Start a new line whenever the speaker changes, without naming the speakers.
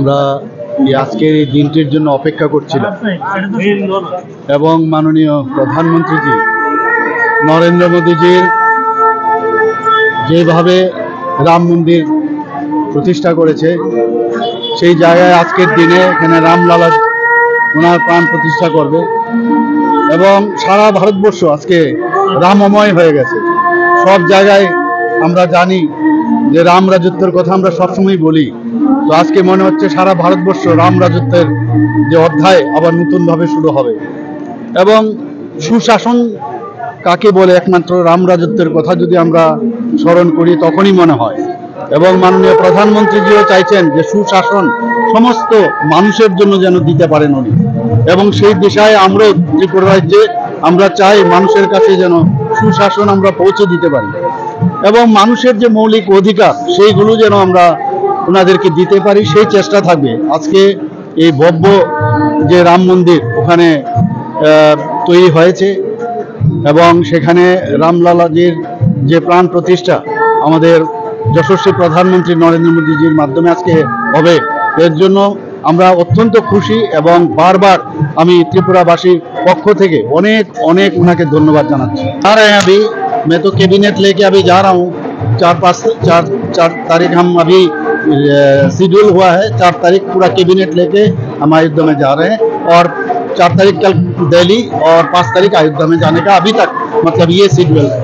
আমরা আজকের এই দিনটির জন্য অপেক্ষা করছিলাম এবং মাননীয় প্রধানমন্ত্রীজি নরেন্দ্র মোদীজির যেভাবে রাম মন্দির প্রতিষ্ঠা করেছে সেই জায়গায় আজকের দিনে এখানে রামলালা ওনার প্রাণ প্রতিষ্ঠা করবে এবং সারা ভারতবর্ষ আজকে রামময় হয়ে গেছে। সব জায়গায় আমরা জানি যে রাম রাজত্বের কথা আমরা সবসময় বলি, তো আজকে মনে হচ্ছে সারা ভারতবর্ষ রাম রাজত্বের যে অধ্যায় আবার নতুনভাবে শুরু হবে। এবং সুশাসন কাকে বলে একমাত্র রাম রাজত্বের কথা যদি আমরা স্মরণ করি তখনই মনে হয়। এবং মাননীয় প্রধানমন্ত্রীজিও চাইছেন যে সুশাসন সমস্ত মানুষের জন্য যেন দিতে পারেন উনি, এবং সেই দিশায় আমরাও ত্রিপুরা রাজ্যে আমরা চাই মানুষের কাছে যেন সুশাসন আমরা পৌঁছে দিতে পারি এবং মানুষের যে মৌলিক অধিকার সেইগুলো যেন আমরা ওনাদেরকে দিতে পারি, সেই চেষ্টা থাকবে। আজকে এই ভব্য যে রাম মন্দির ওখানে তৈরি হয়েছে এবং সেখানে রামলালাজির যে প্রাণ প্রতিষ্ঠা আমাদের যশস্বী প্রধানমন্ত্রী নরেন্দ্র মোদীজির মাধ্যমে আজকে হবে, এর জন্য আমরা অত্যন্ত খুশি এবং বারবার আমি ত্রিপুরাবাসীর পক্ষ থেকে অনেক অনেক ওনাকে ধন্যবাদ জানাচ্ছি। আর अभी मैं तो कैबिनेट लेके अभी जा रहा हूँ। 4 तारीख हम अभी शेड्यूल हुआ है। 4 तारीख पूरा कैबिनेट लेके हम अयोध्या में जा रहे हैं और 4 तारीख कल दिल्ली और 5 तारीख अयोध्या में जाने का अभी तक मतलब ये शेड्यूल है।